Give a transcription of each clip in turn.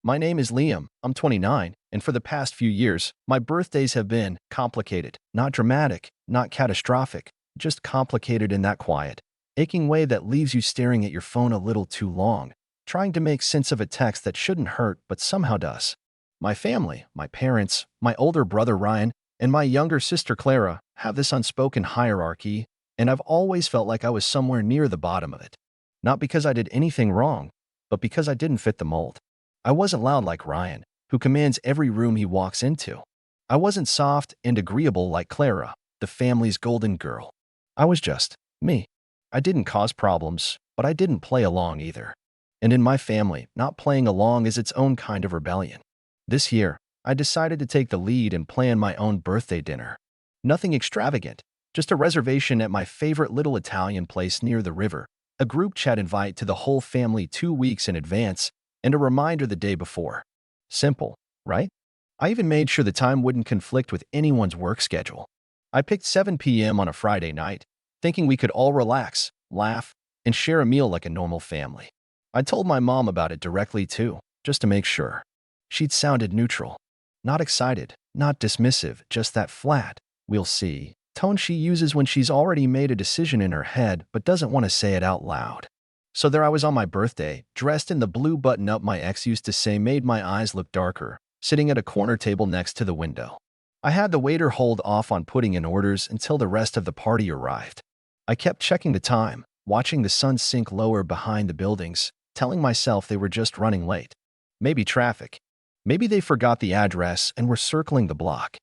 My name is Liam. I'm 29, and for the past few years, my birthdays have been complicated. Not dramatic, not catastrophic, just complicated in that quiet, aching way that leaves you staring at your phone a little too long, trying to make sense of a text that shouldn't hurt but somehow does. My family, my parents, my older brother Ryan, and my younger sister Clara have this unspoken hierarchy, and I've always felt like I was somewhere near the bottom of it. Not because I did anything wrong, but because I didn't fit the mold. I wasn't loud like Ryan, who commands every room he walks into. I wasn't soft and agreeable like Clara, the family's golden girl. I was just me. I didn't cause problems, but I didn't play along either. And in my family, not playing along is its own kind of rebellion. This year, I decided to take the lead and plan my own birthday dinner. Nothing extravagant, just a reservation at my favorite little Italian place near the river, a group chat invite to the whole family 2 weeks in advance, and a reminder the day before. Simple, right? I even made sure the time wouldn't conflict with anyone's work schedule. I picked 7 p.m. on a Friday night, thinking we could all relax, laugh, and share a meal like a normal family. I told my mom about it directly too, just to make sure. She'd sounded neutral. Not excited, not dismissive, just that flat, "we'll see," tone she uses when she's already made a decision in her head but doesn't want to say it out loud. So there I was on my birthday, dressed in the blue button-up my ex used to say made my eyes look darker, sitting at a corner table next to the window. I had the waiter hold off on putting in orders until the rest of the party arrived. I kept checking the time, watching the sun sink lower behind the buildings, telling myself they were just running late. Maybe traffic. Maybe they forgot the address and were circling the block.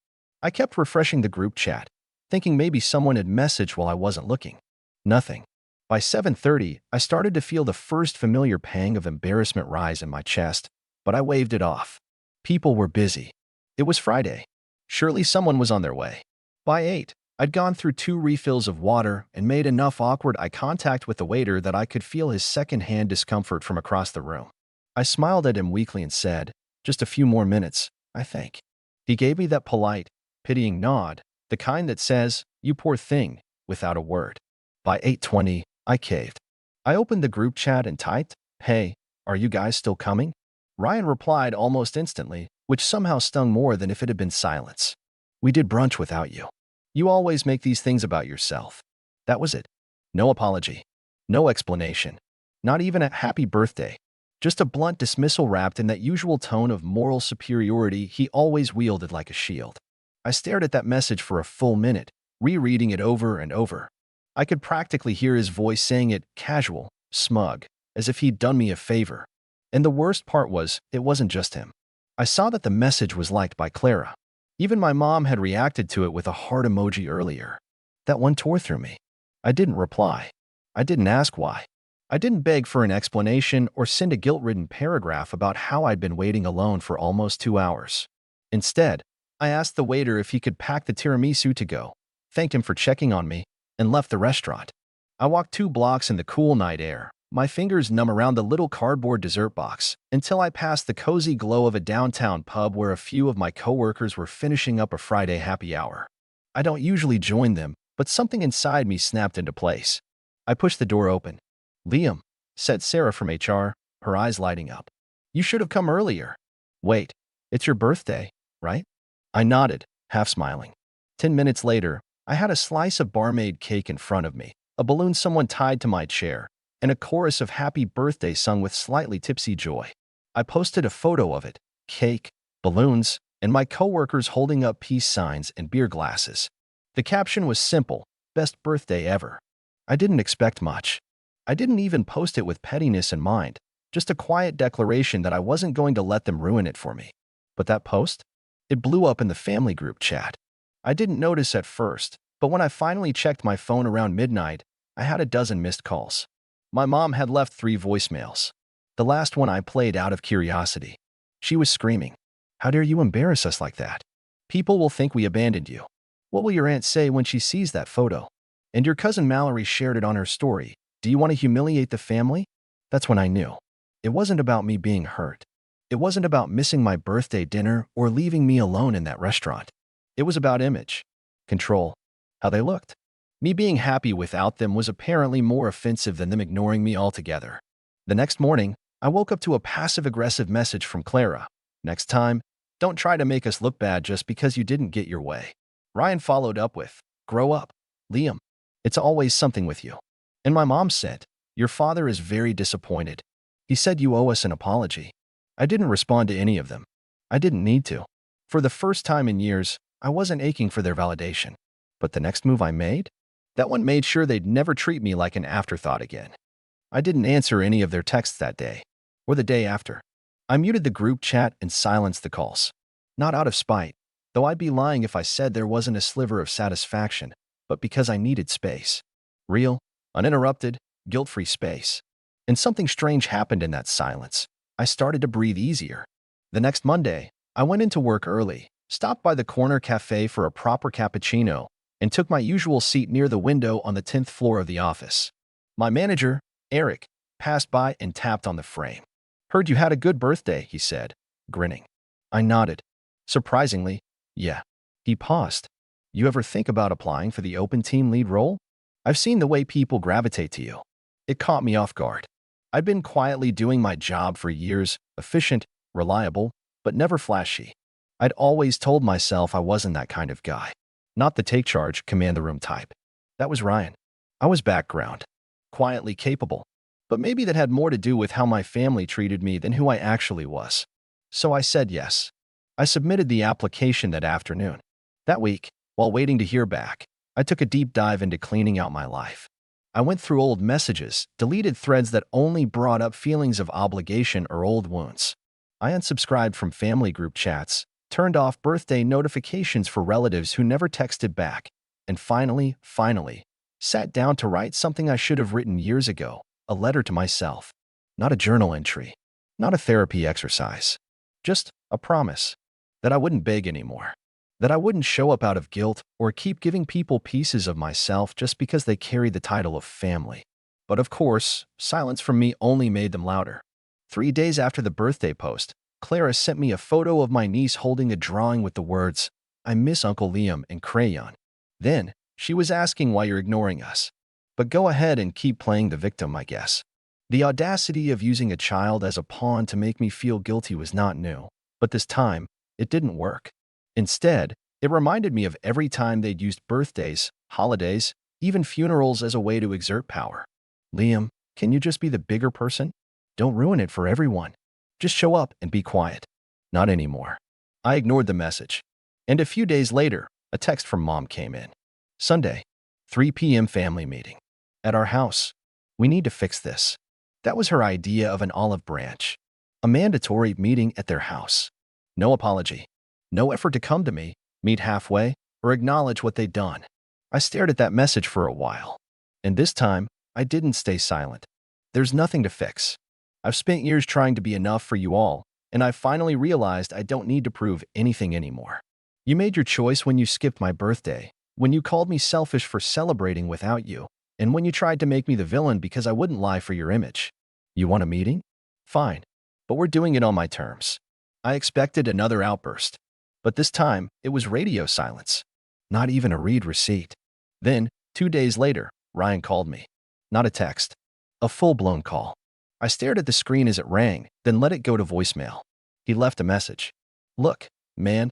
I kept refreshing the group chat, thinking maybe someone had messaged while I wasn't looking. Nothing. By 7:30, I started to feel the first familiar pang of embarrassment rise in my chest, but I waved it off. People were busy. It was Friday. Surely someone was on their way. By 8, I'd gone through 2 refills of water and made enough awkward eye contact with the waiter that I could feel his second-hand discomfort from across the room. I smiled at him weakly and said, "Just a few more minutes, I think." He gave me that polite, pitying nod, the kind that says, "You poor thing," without a word. By 8:20, I caved. I opened the group chat and typed, "Hey, are you guys still coming?" Ryan replied almost instantly, which somehow stung more than if it had been silence. "We did brunch without you. You always make these things about yourself." That was it. No apology. No explanation. Not even a happy birthday. Just a blunt dismissal wrapped in that usual tone of moral superiority he always wielded like a shield. I stared at that message for a full minute, rereading it over and over. I could practically hear his voice saying it casual, smug, as if he'd done me a favor. And the worst part was, it wasn't just him. I saw that the message was liked by Clara. Even my mom had reacted to it with a heart emoji earlier. That one tore through me. I didn't reply. I didn't ask why. I didn't beg for an explanation or send a guilt-ridden paragraph about how I'd been waiting alone for almost 2 hours. Instead, I asked the waiter if he could pack the tiramisu to go, thanked him for checking on me, and left the restaurant. I walked 2 blocks in the cool night air, my fingers numb around the little cardboard dessert box, until I passed the cozy glow of a downtown pub where a few of my coworkers were finishing up a Friday happy hour. I don't usually join them, but something inside me snapped into place. I pushed the door open. "Liam," said Sarah from HR, her eyes lighting up. "You should have come earlier." "Wait, it's your birthday, right?" I nodded, half smiling. 10 minutes later, I had a slice of barmaid cake in front of me, a balloon someone tied to my chair, and a chorus of happy birthday sung with slightly tipsy joy. I posted a photo of it, cake, balloons, and my coworkers holding up peace signs and beer glasses. The caption was simple, "Best birthday ever." I didn't expect much. I didn't even post it with pettiness in mind, just a quiet declaration that I wasn't going to let them ruin it for me. But that post? It blew up in the family group chat. I didn't notice at first, but when I finally checked my phone around midnight, I had a dozen missed calls. My mom had left 3 voicemails. The last one I played out of curiosity. She was screaming, "How dare you embarrass us like that? People will think we abandoned you. What will your aunt say when she sees that photo? And your cousin Mallory shared it on her story. Do you want to humiliate the family?" That's when I knew. It wasn't about me being hurt. It wasn't about missing my birthday dinner or leaving me alone in that restaurant. It was about image, control, how they looked. Me being happy without them was apparently more offensive than them ignoring me altogether. The next morning, I woke up to a passive-aggressive message from Clara. Next time, don't try to make us look bad just because you didn't get your way. Ryan followed up with, grow up, Liam. It's always something with you. And my mom said, your father is very disappointed. He said you owe us an apology. I didn't respond to any of them. I didn't need to. For the first time in years, I wasn't aching for their validation. But the next move I made? That one made sure they'd never treat me like an afterthought again. I didn't answer any of their texts that day, or the day after. I muted the group chat and silenced the calls. Not out of spite, though I'd be lying if I said there wasn't a sliver of satisfaction, but because I needed space. Real, uninterrupted, guilt-free space. And something strange happened in that silence. I started to breathe easier. The next Monday, I went into work early, stopped by the corner cafe for a proper cappuccino, and took my usual seat near the window on the 10th floor of the office. My manager, Eric, passed by and tapped on the frame. Heard you had a good birthday, he said, grinning. I nodded. Surprisingly, yeah. He paused. You ever think about applying for the open team lead role? I've seen the way people gravitate to you. It caught me off guard. I'd been quietly doing my job for years, efficient, reliable, but never flashy. I'd always told myself I wasn't that kind of guy. Not the take charge, command the room type. That was Ryan. I was background, quietly capable. But maybe that had more to do with how my family treated me than who I actually was. So I said yes. I submitted the application that afternoon. That week, while waiting to hear back, I took a deep dive into cleaning out my life. I went through old messages, deleted threads that only brought up feelings of obligation or old wounds. I unsubscribed from family group chats, turned off birthday notifications for relatives who never texted back, and finally, sat down to write something I should have written years ago, a letter to myself. Not a journal entry, not a therapy exercise, just a promise that I wouldn't beg anymore, that I wouldn't show up out of guilt or keep giving people pieces of myself just because they carried the title of family. But of course, silence from me only made them louder. 3 days after the birthday post, Clara sent me a photo of my niece holding a drawing with the words, I miss Uncle Liam, in crayon. Then, she was asking why you're ignoring us. But go ahead and keep playing the victim, I guess. The audacity of using a child as a pawn to make me feel guilty was not new, but this time, it didn't work. Instead, it reminded me of every time they'd used birthdays, holidays, even funerals as a way to exert power. Liam, can you just be the bigger person? Don't ruin it for everyone. Just show up and be quiet. Not anymore. I ignored the message. And a few days later, a text from Mom came in. Sunday, 3 p.m. family meeting. At our house. We need to fix this. That was her idea of an olive branch. A mandatory meeting at their house. No apology. No effort to come to me, meet halfway, or acknowledge what they'd done. I stared at that message for a while. And this time, I didn't stay silent. There's nothing to fix. I've spent years trying to be enough for you all, and I finally realized I don't need to prove anything anymore. You made your choice when you skipped my birthday, when you called me selfish for celebrating without you, and when you tried to make me the villain because I wouldn't lie for your image. You want a meeting? Fine. But we're doing it on my terms. I expected another outburst. But this time, it was radio silence. Not even a read receipt. Then, 2 days later, Ryan called me. Not a text. A full-blown call. I stared at the screen as it rang, then let it go to voicemail. He left a message. Look, man.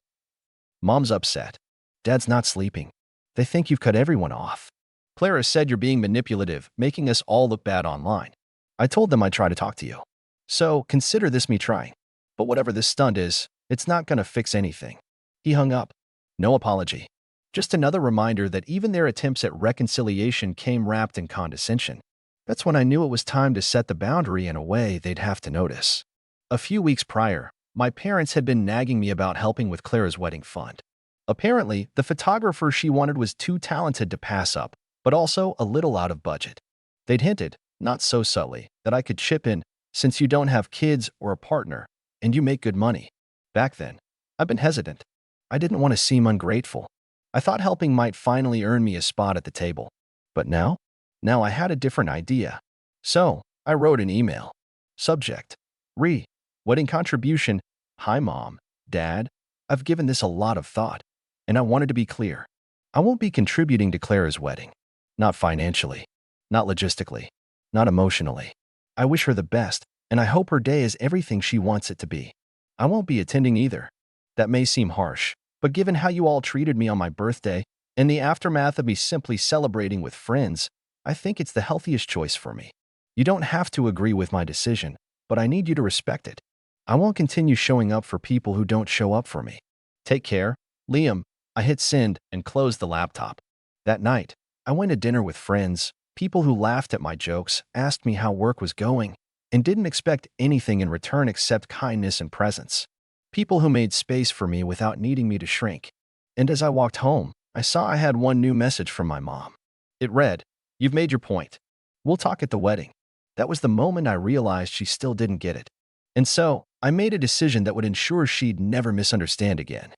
Mom's upset. Dad's not sleeping. They think you've cut everyone off. Clara said you're being manipulative, making us all look bad online. I told them I'd try to talk to you. So, consider this me trying. But whatever this stunt is, it's not gonna fix anything. He hung up. No apology. Just another reminder that even their attempts at reconciliation came wrapped in condescension. That's when I knew it was time to set the boundary in a way they'd have to notice. A few weeks prior, my parents had been nagging me about helping with Clara's wedding fund. Apparently, the photographer she wanted was too talented to pass up, but also a little out of budget. They'd hinted, not so subtly, that I could chip in since you don't have kids or a partner, and you make good money. Back then, I've been hesitant. I didn't want to seem ungrateful. I thought helping might finally earn me a spot at the table. But now I had a different idea. So, I wrote an email. Subject: wedding contribution. Hi Mom, Dad. I've given this a lot of thought, and I wanted to be clear. I won't be contributing to Clara's wedding. Not financially, not logistically, not emotionally. I wish her the best, and I hope her day is everything she wants it to be. I won't be attending either. That may seem harsh, but given how you all treated me on my birthday, in the aftermath of me simply celebrating with friends, I think it's the healthiest choice for me. You don't have to agree with my decision, but I need you to respect it. I won't continue showing up for people who don't show up for me. Take care, Liam. I hit send and closed the laptop. That night, I went to dinner with friends, people who laughed at my jokes, asked me how work was going, and didn't expect anything in return except kindness and presence. People who made space for me without needing me to shrink. And as I walked home, I saw I had one new message from my mom. It read, "You've made your point. We'll talk at the wedding." That was the moment I realized she still didn't get it. And so, I made a decision that would ensure she'd never misunderstand again.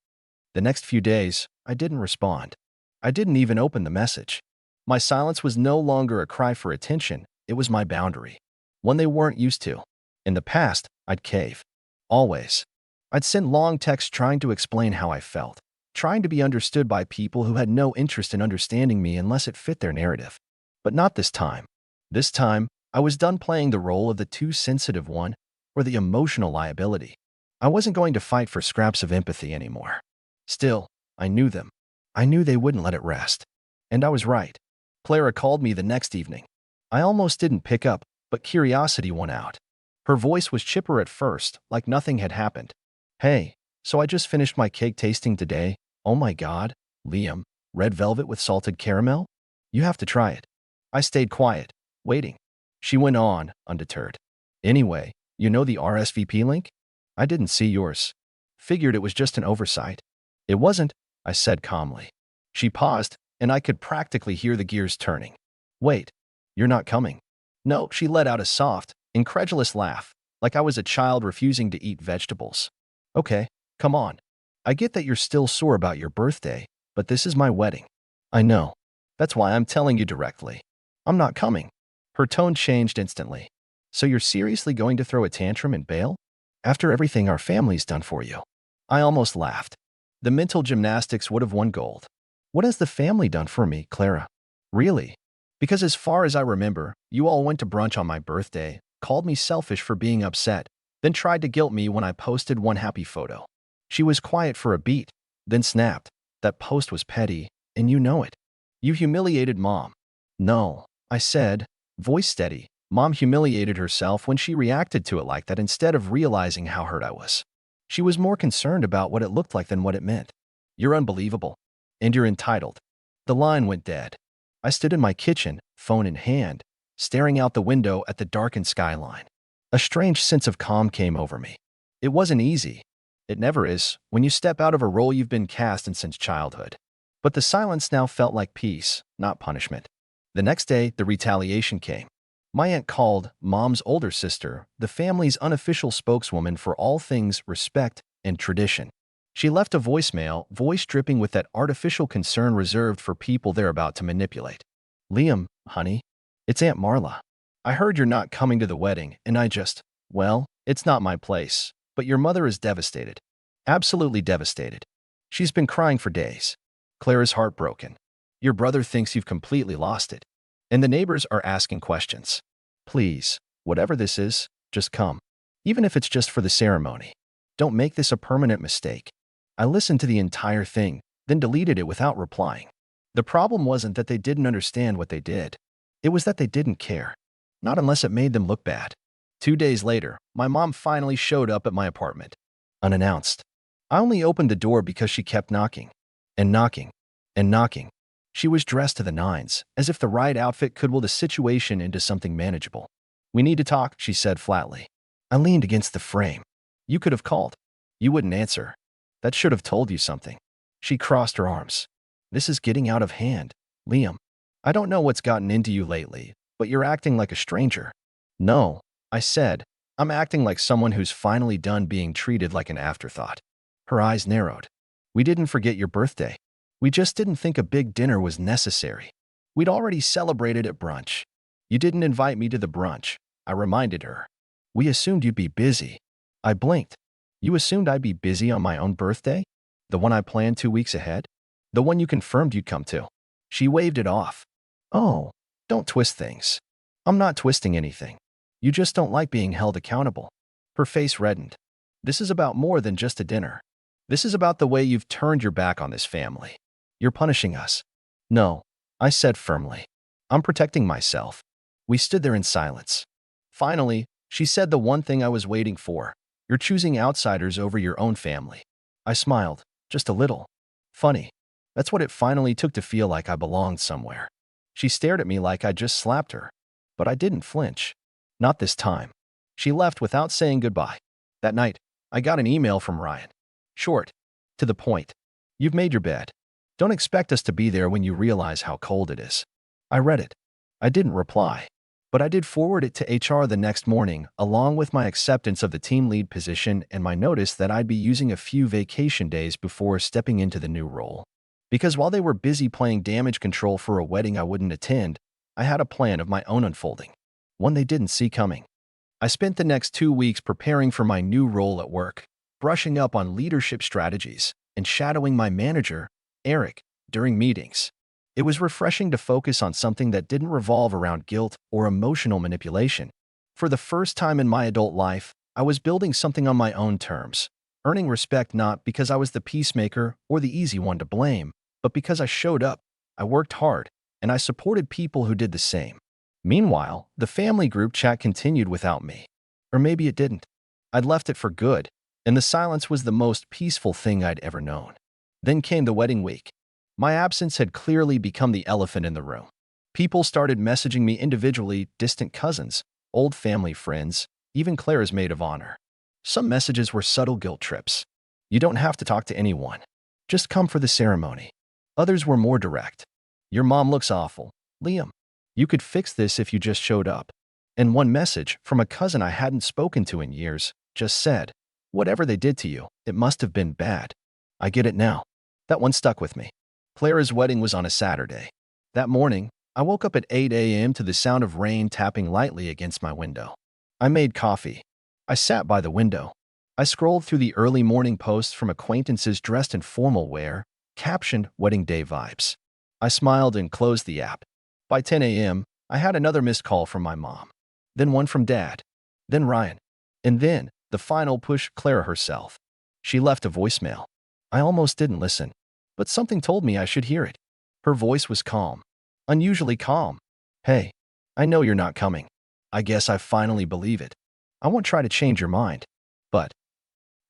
The next few days, I didn't respond. I didn't even open the message. My silence was no longer a cry for attention, it was my boundary. One they weren't used to. In the past, I'd cave. Always. I'd send long texts trying to explain how I felt, trying to be understood by people who had no interest in understanding me unless it fit their narrative. But not this time. This time, I was done playing the role of the too sensitive one or the emotional liability. I wasn't going to fight for scraps of empathy anymore. Still, I knew them. I knew they wouldn't let it rest. And I was right. Clara called me the next evening. I almost didn't pick up, but curiosity won out. Her voice was chipper at first, like nothing had happened. "Hey, so I just finished my cake tasting today. Oh my God, Liam, red velvet with salted caramel? You have to try it." I stayed quiet, waiting. She went on, undeterred. "Anyway, you know the RSVP link? I didn't see yours. Figured it was just an oversight." "It wasn't," I said calmly. She paused, and I could practically hear the gears turning. "Wait, you're not coming?" "No," she let out a soft, incredulous laugh, like I was a child refusing to eat vegetables. "Okay, come on. I get that you're still sore about your birthday, but this is my wedding." "I know. That's why I'm telling you directly. I'm not coming." Her tone changed instantly. "So you're seriously going to throw a tantrum and bail? After everything our family's done for you?" I almost laughed. The mental gymnastics would have won gold. "What has the family done for me, Clara?" "Really? Because as far as I remember, you all went to brunch on my birthday, called me selfish for being upset, then tried to guilt me when I posted one happy photo." She was quiet for a beat, then snapped. "That post was petty, and you know it. You humiliated Mom." "No," I said, voice steady. "Mom humiliated herself when she reacted to it like that instead of realizing how hurt I was. She was more concerned about what it looked like than what it meant. You're unbelievable. And you're entitled." The line went dead. I stood in my kitchen, phone in hand, staring out the window at the darkened skyline. A strange sense of calm came over me. It wasn't easy. It never is when you step out of a role you've been cast in since childhood. But the silence now felt like peace, not punishment. The next day, the retaliation came. My aunt called, Mom's older sister, the family's unofficial spokeswoman for all things respect and tradition. She left a voicemail, voice dripping with that artificial concern reserved for people they're about to manipulate. "Liam, honey, it's Aunt Marla. I heard you're not coming to the wedding, and well, it's not my place, but your mother is devastated. Absolutely devastated. She's been crying for days. Clara's heartbroken. Your brother thinks you've completely lost it. And the neighbors are asking questions. Please, whatever this is, just come. Even if it's just for the ceremony. Don't make this a permanent mistake." I listened to the entire thing, then deleted it without replying. The problem wasn't that they didn't understand what they did. It was that they didn't care. Not unless it made them look bad. 2 days later, my mom finally showed up at my apartment. Unannounced. I only opened the door because she kept knocking. And knocking. And knocking. She was dressed to the nines, as if the right outfit could will the situation into something manageable. "We need to talk," she said flatly. I leaned against the frame. "You could have called. You wouldn't answer. That should have told you something." She crossed her arms. "This is getting out of hand, Liam. I don't know what's gotten into you lately, but you're acting like a stranger." "No," I said. "I'm acting like someone who's finally done being treated like an afterthought." Her eyes narrowed. "We didn't forget your birthday. We just didn't think a big dinner was necessary. We'd already celebrated at brunch. You didn't invite me to the brunch," I reminded her. "We assumed you'd be busy." I blinked. "You assumed I'd be busy on my own birthday? The one I planned 2 weeks ahead? The one you confirmed you'd come to?" She waved it off. "Oh, don't twist things." "I'm not twisting anything. You just don't like being held accountable. Her face reddened. This is about more than just a dinner. This is about the way you've turned your back on this family. You're punishing us. No, I said firmly. I'm protecting myself. We stood there in silence. Finally, she said the one thing I was waiting for. You're choosing outsiders over your own family. I smiled, just a little. Funny. That's what it finally took to feel like I belonged somewhere. She stared at me like I'd just slapped her. But I didn't flinch. Not this time. She left without saying goodbye. That night, I got an email from Ryan. Short. To the point. You've made your bed. Don't expect us to be there when you realize how cold it is. I read it. I didn't reply. But I did forward it to HR the next morning, along with my acceptance of the team lead position and my notice that I'd be using a few vacation days before stepping into the new role. Because while they were busy playing damage control for a wedding I wouldn't attend, I had a plan of my own unfolding. One they didn't see coming. I spent the next 2 weeks preparing for my new role at work, brushing up on leadership strategies, and shadowing my manager, Eric, during meetings. It was refreshing to focus on something that didn't revolve around guilt or emotional manipulation. For the first time in my adult life, I was building something on my own terms, earning respect not because I was the peacemaker or the easy one to blame, but because I showed up, I worked hard, and I supported people who did the same. Meanwhile, the family group chat continued without me. Or maybe it didn't. I'd left it for good, and the silence was the most peaceful thing I'd ever known. Then came the wedding week. My absence had clearly become the elephant in the room. People started messaging me individually, distant cousins, old family friends, even Claire's maid of honor. Some messages were subtle guilt trips. You don't have to talk to anyone. Just come for the ceremony. Others were more direct. Your mom looks awful. Liam, you could fix this if you just showed up. And one message from a cousin I hadn't spoken to in years just said, whatever they did to you, it must have been bad. I get it now. That one stuck with me. Clara's wedding was on a Saturday. That morning, I woke up at 8 a.m. to the sound of rain tapping lightly against my window. I made coffee. I sat by the window. I scrolled through the early morning posts from acquaintances dressed in formal wear, captioned wedding day vibes. I smiled and closed the app. By 10 a.m., I had another missed call from my mom. Then one from Dad. Then Ryan. And then, the final push, Clara herself. She left a voicemail. I almost didn't listen. But something told me I should hear it. Her voice was calm. Unusually calm. Hey, I know you're not coming. I guess I finally believe it. I won't try to change your mind. But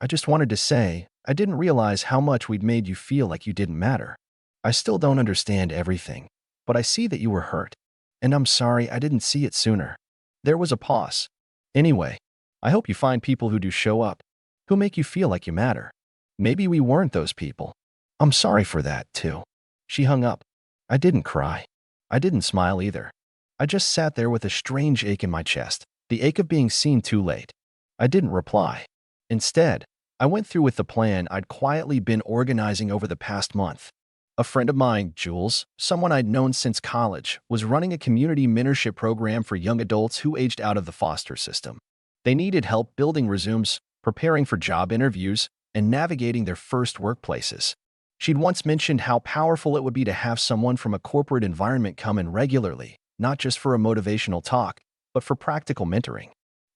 I just wanted to say, I didn't realize how much we'd made you feel like you didn't matter. I still don't understand everything, but I see that you were hurt. And I'm sorry I didn't see it sooner. There was a pause. Anyway, I hope you find people who do show up, who make you feel like you matter. Maybe we weren't those people. I'm sorry for that, too. She hung up. I didn't cry. I didn't smile either. I just sat there with a strange ache in my chest, the ache of being seen too late. I didn't reply. Instead, I went through with the plan I'd quietly been organizing over the past month. A friend of mine, Jules, someone I'd known since college, was running a community mentorship program for young adults who aged out of the foster system. They needed help building resumes, preparing for job interviews, and navigating their first workplaces. She'd once mentioned how powerful it would be to have someone from a corporate environment come in regularly, not just for a motivational talk, but for practical mentoring.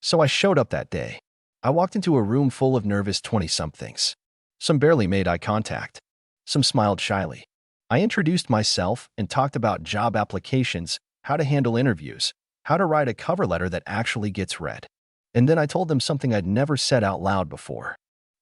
So I showed up that day. I walked into a room full of nervous 20-somethings. Some barely made eye contact. Some smiled shyly. I introduced myself and talked about job applications, how to handle interviews, how to write a cover letter that actually gets read. And then I told them something I'd never said out loud before.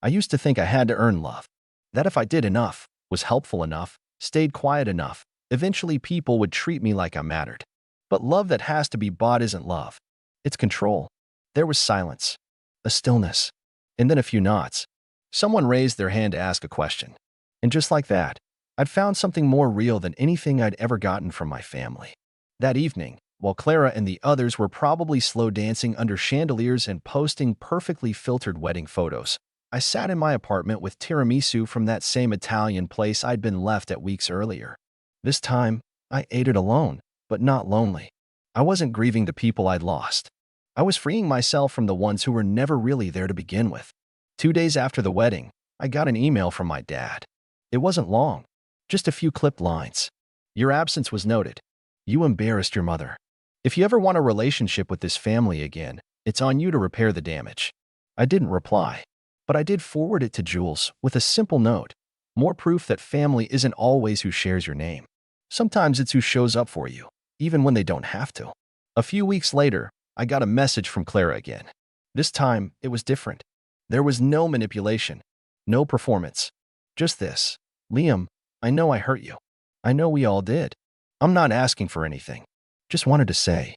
I used to think I had to earn love. That if I did enough, was helpful enough, stayed quiet enough, eventually people would treat me like I mattered. But love that has to be bought isn't love. It's control. There was silence, a stillness, and then a few nods. Someone raised their hand to ask a question. And just like that, I'd found something more real than anything I'd ever gotten from my family. That evening, while Clara and the others were probably slow dancing under chandeliers and posting perfectly filtered wedding photos, I sat in my apartment with tiramisu from that same Italian place I'd been left at weeks earlier. This time, I ate it alone, but not lonely. I wasn't grieving the people I'd lost. I was freeing myself from the ones who were never really there to begin with. 2 days after the wedding, I got an email from my dad. It wasn't long, just a few clipped lines. Your absence was noted. You embarrassed your mother. If you ever want a relationship with this family again, It's on you to repair the damage. I didn't reply, but I did forward it to Jules with a simple note. More proof that family isn't always who shares your name. Sometimes it's who shows up for you, even when they don't have to. A few weeks later, I got a message from Clara again. This time, it was different. There was no manipulation, no performance. Just this. Liam, I know I hurt you. I know we all did. I'm not asking for anything. Just wanted to say,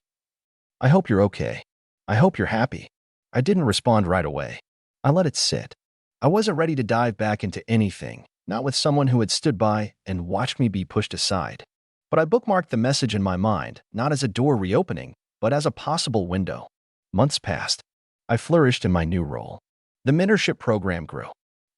I hope you're okay. I hope you're happy. I didn't respond right away. I let it sit. I wasn't ready to dive back into anything, not with someone who had stood by and watched me be pushed aside. But I bookmarked the message in my mind, not as a door reopening, but as a possible window. Months passed. I flourished in my new role. The mentorship program grew.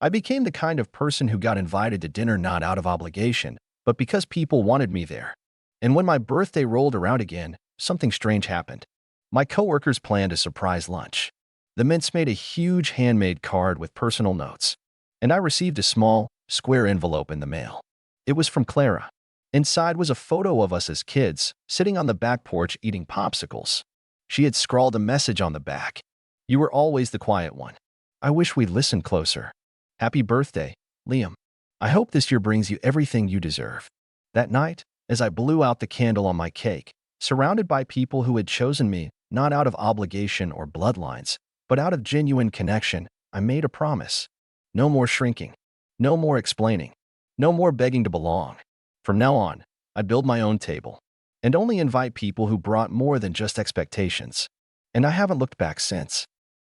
I became the kind of person who got invited to dinner not out of obligation, but because people wanted me there. And when my birthday rolled around again, something strange happened. My coworkers planned a surprise lunch. The Mints made a huge handmade card with personal notes, and I received a small, square envelope in the mail. It was from Clara. Inside was a photo of us as kids, sitting on the back porch eating popsicles. She had scrawled a message on the back. You were always the quiet one. I wish we'd listened closer. Happy birthday, Liam. I hope this year brings you everything you deserve. That night, as I blew out the candle on my cake, surrounded by people who had chosen me not out of obligation or bloodlines, but out of genuine connection, I made a promise. No more shrinking. No more explaining. No more begging to belong. From now on, I'd build my own table and only invite people who brought more than just expectations. And I haven't looked back since.